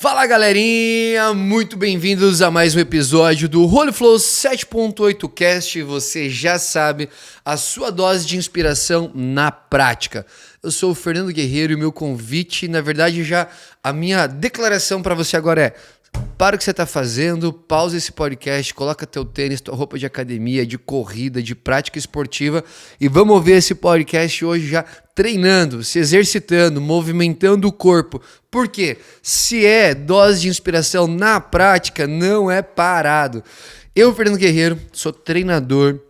Fala galerinha, muito bem-vindos a mais um episódio do Holy Flow 7.8 Cast. Você já sabe, a sua dose de inspiração na prática. Eu sou o Fernando Guerreiro e o meu convite, na verdade já a minha declaração para você agora é: para o que você está fazendo, pausa esse podcast, coloca teu tênis, tua roupa de academia, de corrida, de prática esportiva e vamos ver esse podcast hoje já treinando, se exercitando, movimentando o corpo. Por quê? Se é dose de inspiração na prática, não é parado. Eu, Fernando Guerreiro, sou treinador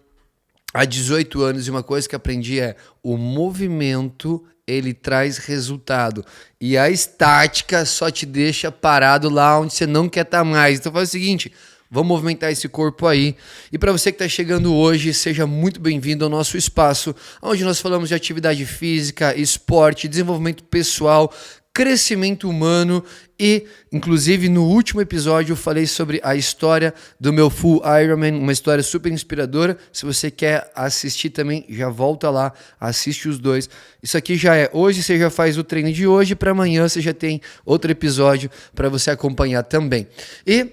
há 18 anos e uma coisa que aprendi é: o movimento ele traz resultado e a estática só te deixa parado lá onde você não quer estar mais. Então faz o seguinte, vamos movimentar esse corpo aí. E para você que está chegando hoje, seja muito bem-vindo ao nosso espaço, onde nós falamos de atividade física, esporte, desenvolvimento pessoal, crescimento humano e, inclusive, no último episódio eu falei sobre a história do meu Full Ironman, uma história super inspiradora. Se você quer assistir também, já volta lá, assiste os dois. Isso aqui já é, hoje você já faz o treino de hoje, para amanhã você já tem outro episódio para você acompanhar também. E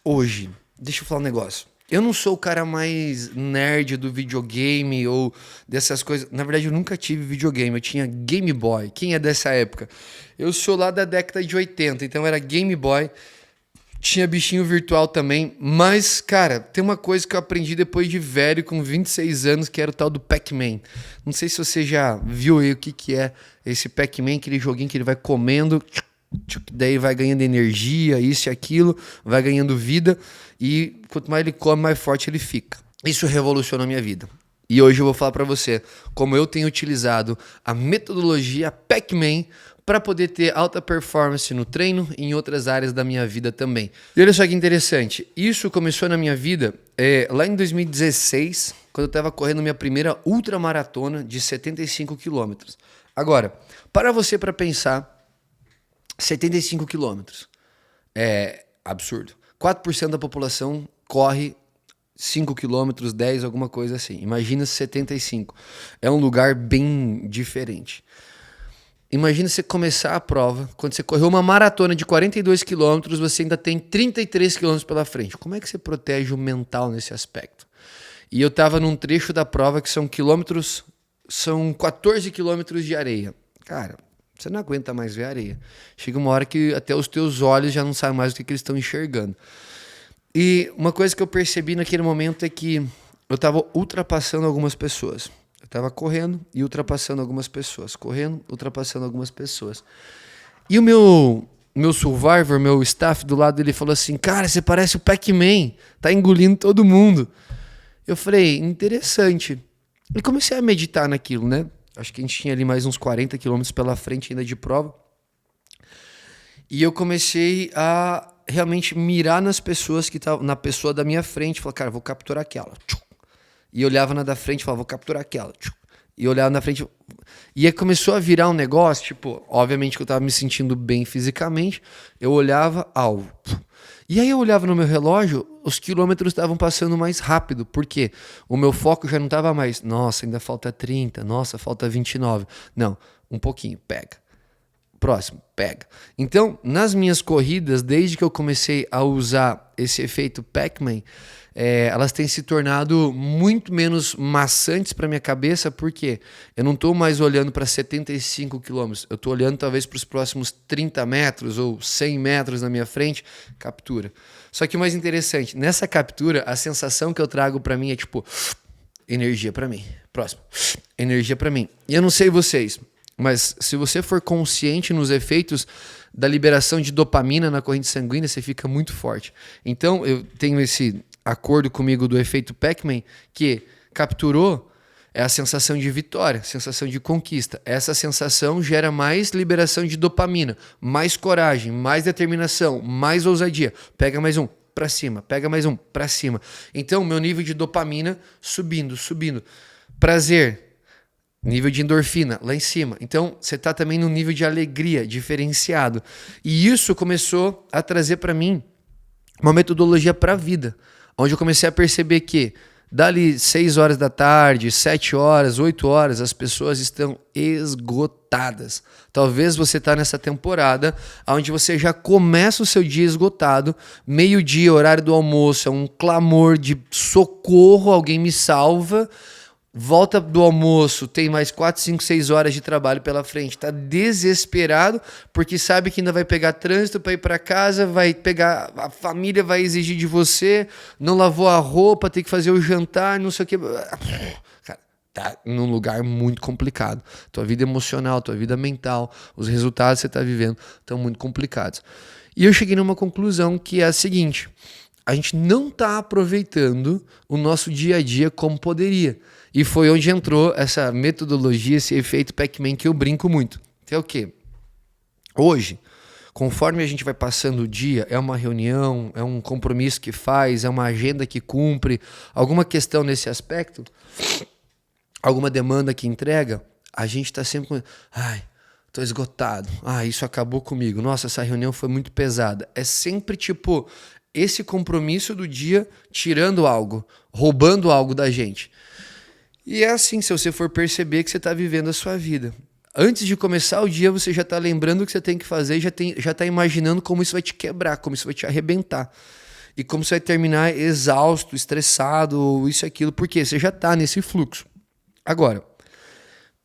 hoje, deixa eu falar um negócio. Eu não sou o cara mais nerd do videogame ou dessas coisas. Na verdade, eu nunca tive videogame. Eu tinha Game Boy. Quem é dessa época? Eu sou lá da década de 80, então era Game Boy. Tinha bichinho virtual também. Mas, cara, tem uma coisa que eu aprendi depois de velho, com 26 anos, que era o tal do Pac-Man. Não sei se você já viu aí o que é esse Pac-Man, aquele joguinho que ele vai comendo, daí vai ganhando energia, isso e aquilo, vai ganhando vida e quanto mais ele come, mais forte ele fica. Isso revolucionou a minha vida. E hoje eu vou falar para você como eu tenho utilizado a metodologia Pac-Man para poder ter alta performance no treino e em outras áreas da minha vida também. E olha só que interessante, isso começou na minha vida lá em 2016, quando eu estava correndo minha primeira ultramaratona de 75 quilômetros. Agora, para você para pensar, 75 quilômetros. É absurdo. 4% da população corre 5 quilômetros, 10, alguma coisa assim. Imagina 75. É um lugar bem diferente. Imagina você começar a prova, quando você correu uma maratona de 42 quilômetros, você ainda tem 33 quilômetros pela frente. Como é que você protege o mental nesse aspecto? E eu estava num trecho da prova que são 14 quilômetros de areia. Cara, você não aguenta mais ver areia. Chega uma hora que até os teus olhos já não sabem mais o que eles estão enxergando. E uma coisa que eu percebi naquele momento é que eu estava ultrapassando algumas pessoas. Eu estava correndo e ultrapassando algumas pessoas. Correndo, ultrapassando algumas pessoas. E o meu survivor, meu staff do lado dele falou assim: cara, você parece o Pac-Man. Tá engolindo todo mundo. Eu falei, interessante. E comecei a meditar naquilo, né? Acho que a gente tinha ali mais uns 40 quilômetros pela frente ainda de prova. E eu comecei a realmente mirar nas pessoas que estavam, na pessoa da minha frente. Falei, cara, vou capturar aquela. E eu olhava na da frente e falava, vou capturar aquela. E eu olhava na frente. E aí começou a virar um negócio, tipo, obviamente que eu estava me sentindo bem fisicamente. Eu olhava, alvo. E aí eu olhava no meu relógio, os quilômetros estavam passando mais rápido, porque o meu foco já não estava mais, nossa, ainda falta 30, nossa, falta 29. Não, um pouquinho, pega. Próximo, pega. Então, nas minhas corridas, desde que eu comecei a usar esse efeito Pac-Man, elas têm se tornado muito menos maçantes para minha cabeça, porque eu não estou mais olhando para 75 quilômetros, eu estou olhando talvez para os próximos 30 metros ou 100 metros na minha frente, captura. Só que o mais interessante, nessa captura, a sensação que eu trago para mim é tipo, energia para mim, próximo, energia para mim. E eu não sei vocês, mas se você for consciente nos efeitos da liberação de dopamina na corrente sanguínea, você fica muito forte. Então, eu tenho esse acordo comigo do efeito Pac-Man, que capturou é a sensação de vitória, sensação de conquista. Essa sensação gera mais liberação de dopamina, mais coragem, mais determinação, mais ousadia. Pega mais um, para cima. Pega mais um, para cima. Então, meu nível de dopamina subindo. Prazer, nível de endorfina lá em cima. Então, você está também num nível de alegria diferenciado. E isso começou a trazer para mim uma metodologia para a vida, onde eu comecei a perceber que Dali 6 horas da tarde, 7 horas, 8 horas, as pessoas estão esgotadas. Talvez você está nessa temporada onde você já começa o seu dia esgotado, meio-dia, horário do almoço, é um clamor de socorro, alguém me salva. Volta do almoço, tem mais 4, 5, 6 horas de trabalho pela frente. Está desesperado porque sabe que ainda vai pegar trânsito para ir para casa, vai pegar, a família vai exigir de você, não lavou a roupa, tem que fazer o jantar, não sei o que. Cara, tá num lugar muito complicado. Tua vida emocional, tua vida mental, os resultados que você está vivendo estão muito complicados. E eu cheguei numa conclusão que é a seguinte: a gente não está aproveitando o nosso dia a dia como poderia. E foi onde entrou essa metodologia, esse efeito Pac-Man que eu brinco muito. Que é o quê? Hoje, conforme a gente vai passando o dia, é uma reunião, é um compromisso que faz, é uma agenda que cumpre, alguma questão nesse aspecto, alguma demanda que entrega, a gente está sempre com... Ai, tô esgotado. Isso acabou comigo. Nossa, essa reunião foi muito pesada. É sempre tipo esse compromisso do dia tirando algo, roubando algo da gente. E é assim, se você for perceber que você está vivendo a sua vida. Antes de começar o dia, você já está lembrando o que você tem que fazer e já está imaginando como isso vai te quebrar, como isso vai te arrebentar. E como você vai terminar exausto, estressado, isso e aquilo. Por quê? Você já está nesse fluxo. Agora,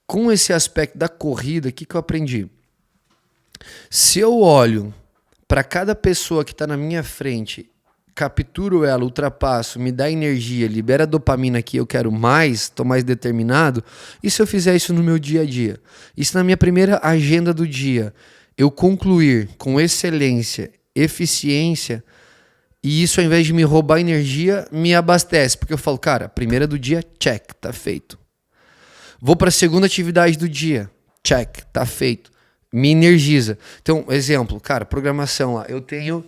com esse aspecto da corrida, o que eu aprendi? Se eu olho para cada pessoa que está na minha frente, capturo ela, ultrapasso, me dá energia, libera dopamina que eu quero mais, estou mais determinado, e se eu fizer isso no meu dia a dia? E se na minha primeira agenda do dia eu concluir com excelência, eficiência, e isso ao invés de me roubar energia, me abastece, porque eu falo, cara, primeira do dia, check, tá feito. Vou para a segunda atividade do dia, check, tá feito. Me energiza. Então, exemplo, cara, programação lá. Eu tenho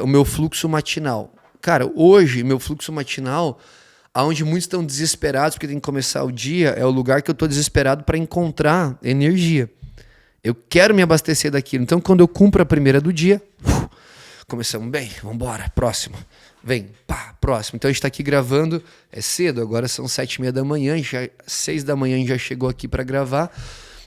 o meu fluxo matinal. Cara, hoje, meu fluxo matinal, onde muitos estão desesperados porque tem que começar o dia, é o lugar que eu estou desesperado para encontrar energia. Eu quero me abastecer daquilo. Então, quando eu cumpro a primeira do dia, começamos bem, vamos embora, próximo. Vem, pá, próximo. Então, a gente está aqui gravando, é cedo, agora são 7h30 da manhã, já 6 da manhã a gente já chegou aqui para gravar,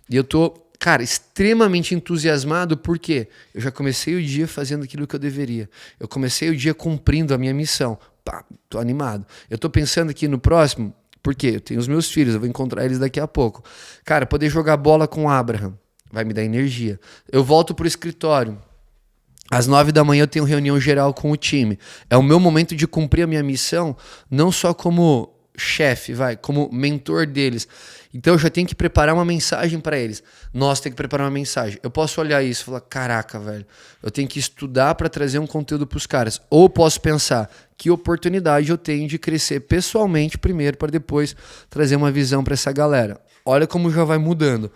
e eu tô... Cara, extremamente entusiasmado porque eu já comecei o dia fazendo aquilo que eu deveria. Eu comecei o dia cumprindo a minha missão. Pá, tô animado. Eu tô pensando aqui no próximo, porque eu tenho os meus filhos, eu vou encontrar eles daqui a pouco. Cara, poder jogar bola com o Abraham vai me dar energia. Eu volto pro escritório. Às 9 da manhã eu tenho reunião geral com o time. É o meu momento de cumprir a minha missão, não só como chefe, como mentor deles. Então eu já tenho que preparar uma mensagem para eles. Nós temos que preparar uma mensagem. Eu posso olhar isso e falar, caraca, velho, eu tenho que estudar para trazer um conteúdo para os caras. Ou posso pensar, que oportunidade eu tenho de crescer pessoalmente primeiro para depois trazer uma visão para essa galera. Olha como já vai mudando.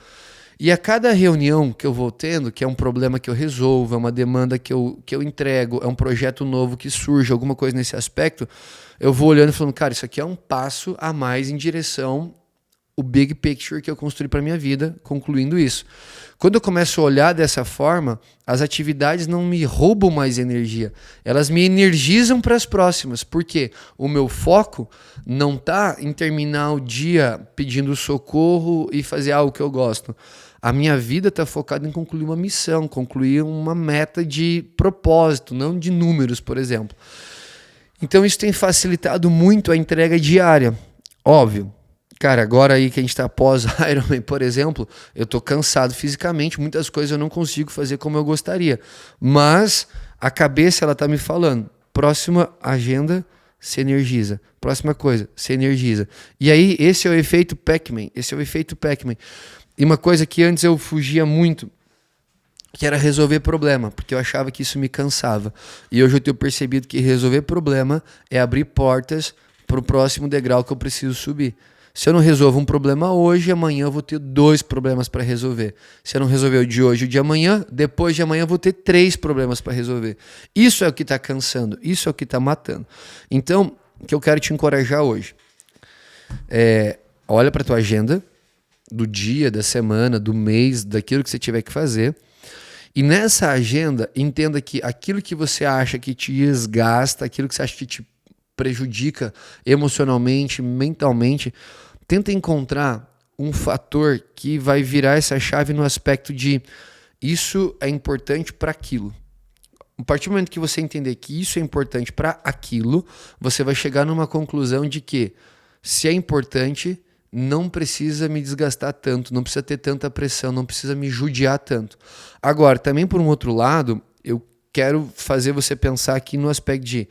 E a cada reunião que eu vou tendo, que é um problema que eu resolvo, é uma demanda que eu entrego, é um projeto novo que surge, alguma coisa nesse aspecto, eu vou olhando e falando, cara, isso aqui é um passo a mais em direção ao big picture que eu construí para minha vida, concluindo isso. Quando eu começo a olhar dessa forma, as atividades não me roubam mais energia, elas me energizam para as próximas, porque o meu foco não está em terminar o dia pedindo socorro e fazer algo que eu gosto. A minha vida está focada em concluir uma missão, concluir uma meta de propósito, não de números, por exemplo. Então isso tem facilitado muito a entrega diária. Óbvio, cara, agora aí que a gente está pós-Ironman, por exemplo, eu estou cansado fisicamente, muitas coisas eu não consigo fazer como eu gostaria. Mas a cabeça ela está me falando, próxima agenda, se energiza. Próxima coisa, se energiza. E aí esse é o efeito Pac-Man, E uma coisa que antes eu fugia muito, que era resolver problema, porque eu achava que isso me cansava. E hoje eu tenho percebido que resolver problema é abrir portas para o próximo degrau que eu preciso subir. Se eu não resolvo um problema hoje, amanhã eu vou ter 2 problemas para resolver. Se eu não resolver o de hoje e o de amanhã, depois de amanhã eu vou ter 3 problemas para resolver. Isso é o que está cansando, isso é o que está matando. Então, o que eu quero te encorajar hoje olha para a tua agenda do dia, da semana, do mês, daquilo que você tiver que fazer. E nessa agenda, entenda que aquilo que você acha que te desgasta, aquilo que você acha que te prejudica emocionalmente, mentalmente, tenta encontrar um fator que vai virar essa chave no aspecto de isso é importante para aquilo. A partir do momento que você entender que isso é importante para aquilo, você vai chegar numa conclusão de que se é importante, não precisa me desgastar tanto, não precisa ter tanta pressão, não precisa me judiar tanto. Agora, também por um outro lado, eu quero fazer você pensar aqui no aspecto de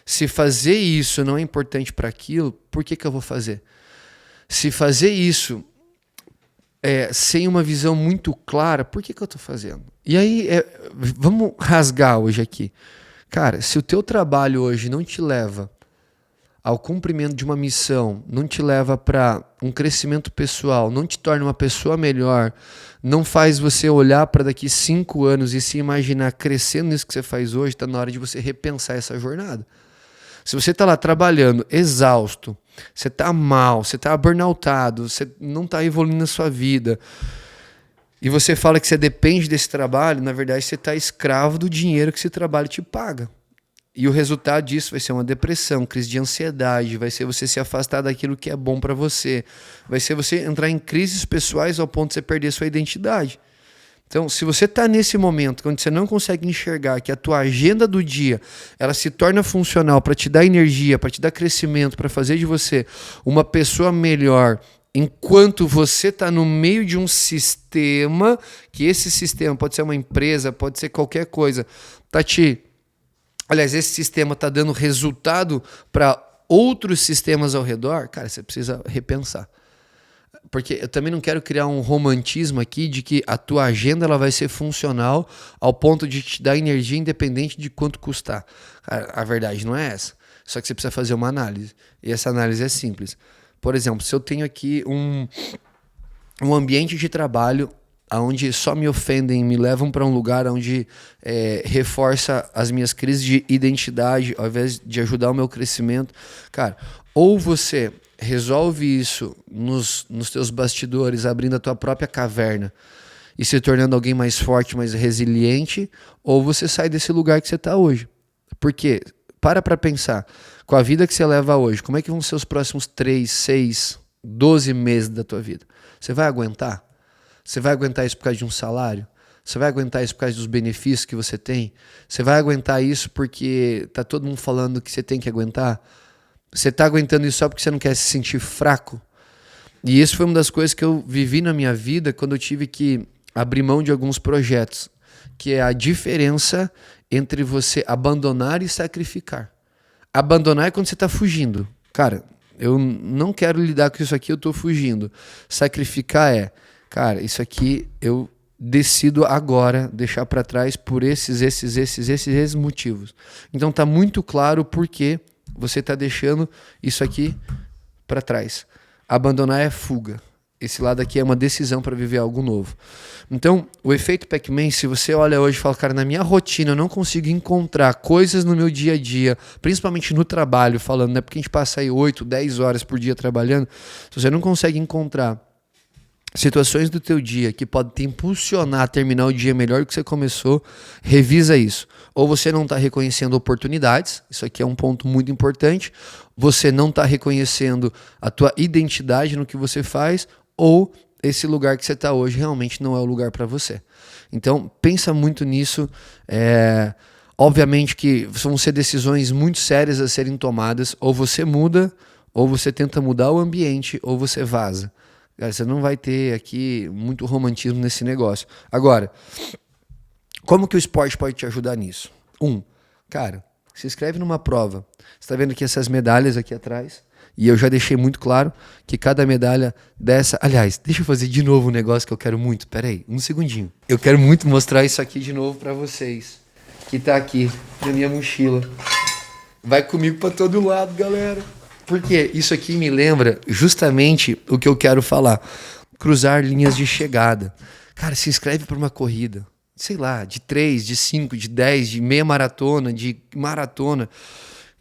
se fazer isso não é importante para aquilo, por que eu vou fazer? Se fazer isso sem uma visão muito clara, por que eu estou fazendo? E aí, vamos rasgar hoje aqui. Cara, se o teu trabalho hoje não te leva ao cumprimento de uma missão, não te leva para um crescimento pessoal, não te torna uma pessoa melhor, não faz você olhar para daqui 5 anos e se imaginar crescendo nisso que você faz hoje, está na hora de você repensar essa jornada. Se você está lá trabalhando exausto, você está mal, você está burnoutado, você não está evoluindo na sua vida, e você fala que você depende desse trabalho, na verdade você está escravo do dinheiro que esse trabalho te paga. E o resultado disso vai ser uma depressão, crise de ansiedade, vai ser você se afastar daquilo que é bom para você, vai ser você entrar em crises pessoais ao ponto de você perder sua identidade. Então, se você está nesse momento onde você não consegue enxergar que a tua agenda do dia ela se torna funcional para te dar energia, para te dar crescimento, para fazer de você uma pessoa melhor, enquanto você está no meio de um sistema, que esse sistema pode ser uma empresa, pode ser qualquer coisa, aliás, esse sistema está dando resultado para outros sistemas ao redor, cara, você precisa repensar. Porque eu também não quero criar um romantismo aqui de que a tua agenda ela vai ser funcional ao ponto de te dar energia independente de quanto custar. Cara, a verdade não é essa. Só que você precisa fazer uma análise. E essa análise é simples. Por exemplo, se eu tenho aqui um ambiente de trabalho onde só me ofendem, me levam para um lugar onde reforça as minhas crises de identidade, ao invés de ajudar o meu crescimento. Cara, ou você resolve isso nos teus bastidores, abrindo a tua própria caverna e se tornando alguém mais forte, mais resiliente, ou você sai desse lugar que você está hoje. Porque, para pensar, com a vida que você leva hoje, como é que vão ser os próximos 3, 6, 12 meses da tua vida? Você vai aguentar? Você vai aguentar isso por causa de um salário? Você vai aguentar isso por causa dos benefícios que você tem? Você vai aguentar isso porque tá todo mundo falando que você tem que aguentar? Você tá aguentando isso só porque você não quer se sentir fraco? E isso foi uma das coisas que eu vivi na minha vida quando eu tive que abrir mão de alguns projetos, que é a diferença entre você abandonar e sacrificar. Abandonar é quando você tá fugindo. Cara, eu não quero lidar com isso aqui, eu tô fugindo. Sacrificar cara, isso aqui eu decido agora deixar para trás por esses motivos. Então tá muito claro por que você está deixando isso aqui para trás. Abandonar é fuga. Esse lado aqui é uma decisão para viver algo novo. Então, o efeito Pac-Man, se você olha hoje e fala, cara, na minha rotina eu não consigo encontrar coisas no meu dia a dia, principalmente no trabalho, falando, né? Porque a gente passa aí 8, 10 horas por dia trabalhando, se você não consegue encontrar situações do teu dia que podem te impulsionar a terminar o dia melhor do que você começou, revisa isso. Ou você não está reconhecendo oportunidades, isso aqui é um ponto muito importante, você não está reconhecendo a tua identidade no que você faz, ou esse lugar que você está hoje realmente não é o lugar para você. Então, pensa muito nisso. Obviamente que vão ser decisões muito sérias a serem tomadas, ou você muda, ou você tenta mudar o ambiente, ou você vaza. Cara, você não vai ter aqui muito romantismo nesse negócio. Agora, como que o esporte pode te ajudar nisso? Cara, se inscreve numa prova. Você está vendo aqui essas medalhas aqui atrás? E eu já deixei muito claro que cada medalha dessa... Aliás, deixa eu fazer de novo um negócio que eu quero muito. Pera aí, um segundinho. Eu quero muito mostrar isso aqui de novo para vocês. Que tá aqui na minha mochila. Vai comigo para todo lado, galera. Porque isso aqui me lembra justamente o que eu quero falar. Cruzar linhas de chegada. Cara, se inscreve para uma corrida. Sei lá, de 3, de 5, de 10, de meia maratona, de maratona.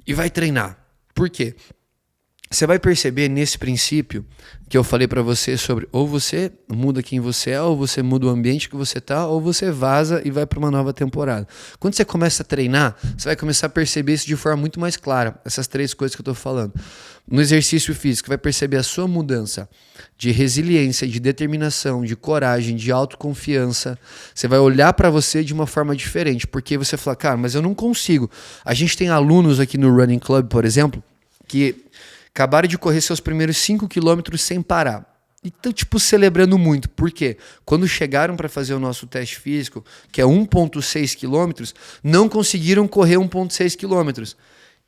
E vai treinar. Por quê? Você vai perceber nesse princípio que eu falei pra você sobre ou você muda quem você é, ou você muda o ambiente que você tá, ou você vaza e vai pra uma nova temporada. Quando você começa a treinar, você vai começar a perceber isso de forma muito mais clara, essas 3 coisas que eu tô falando. No exercício físico, você vai perceber a sua mudança de resiliência, de determinação, de coragem, de autoconfiança. Você vai olhar pra você de uma forma diferente, porque você fala, cara, mas eu não consigo. A gente tem alunos aqui no Running Club, por exemplo, que acabaram de correr seus primeiros 5 quilômetros sem parar. E estão, celebrando muito. Por quê? Quando chegaram para fazer o nosso teste físico, que é 1,6 quilômetros, não conseguiram correr 1,6 quilômetros.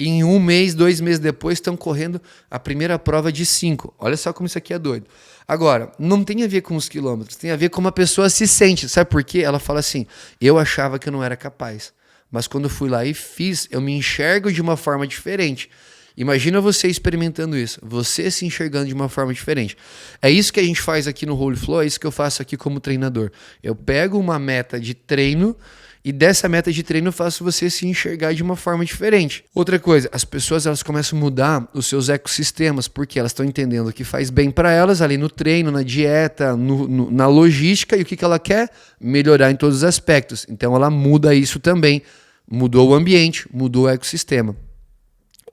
E em 1 mês, 2 meses depois, estão correndo a primeira prova de 5. Olha só como isso aqui é doido. Agora, não tem a ver com os quilômetros, tem a ver com como a pessoa se sente. Sabe por quê? Ela fala assim, eu achava que eu não era capaz. Mas quando eu fui lá e fiz, eu me enxergo de uma forma diferente. Imagina você experimentando isso, você se enxergando de uma forma diferente. É isso que a gente faz aqui no Holy Flow, é isso que eu faço aqui como treinador. Eu pego uma meta de treino e dessa meta de treino eu faço você se enxergar de uma forma diferente. Outra coisa, as pessoas elas começam a mudar os seus ecossistemas, porque elas estão entendendo o que faz bem para elas, ali no treino, na dieta, na logística, e o que ela quer? Melhorar em todos os aspectos. Então ela muda isso também, mudou o ambiente, mudou o ecossistema.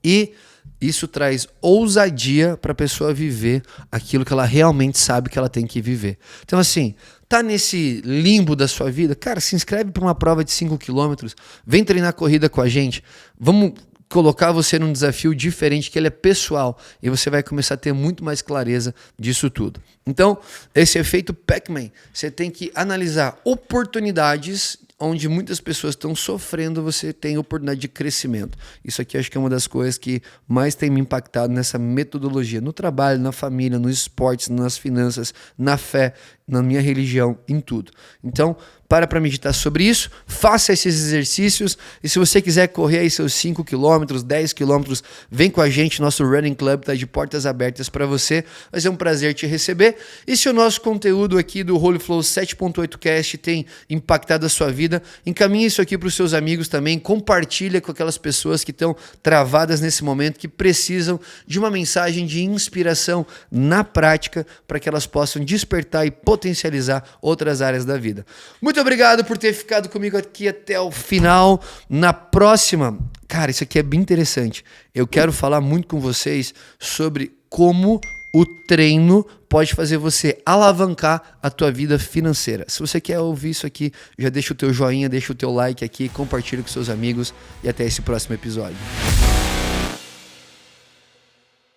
E isso traz ousadia para a pessoa viver aquilo que ela realmente sabe que ela tem que viver. Então, assim, tá nesse limbo da sua vida? Cara, se inscreve para uma prova de 5 quilômetros, vem treinar corrida com a gente, vamos colocar você num desafio diferente, que ele é pessoal, e você vai começar a ter muito mais clareza disso tudo. Então, esse efeito Pac-Man, você tem que analisar oportunidades onde muitas pessoas estão sofrendo, você tem oportunidade de crescimento. Isso aqui acho que é uma das coisas que mais tem me impactado nessa metodologia, no trabalho, na família, nos esportes, nas finanças, na fé, na minha religião, em tudo. Então, para meditar sobre isso, faça esses exercícios, e se você quiser correr aí seus 5 quilômetros, 10 quilômetros, vem com a gente, nosso Running Club está de portas abertas para você, vai ser um prazer te receber. E se o nosso conteúdo aqui do Holy Flow 7.8 Cast tem impactado a sua vida, encaminhe isso aqui para os seus amigos também, compartilha com aquelas pessoas que estão travadas nesse momento, que precisam de uma mensagem de inspiração na prática, para que elas possam despertar e potencializar outras áreas da vida. Muito obrigado por ter ficado comigo aqui até o final. Na próxima, cara, isso aqui é bem interessante. Eu quero falar muito com vocês sobre como o treino pode fazer você alavancar a tua vida financeira. Se você quer ouvir isso aqui, já deixa o teu joinha, deixa o teu like aqui, compartilha com seus amigos e até esse próximo episódio.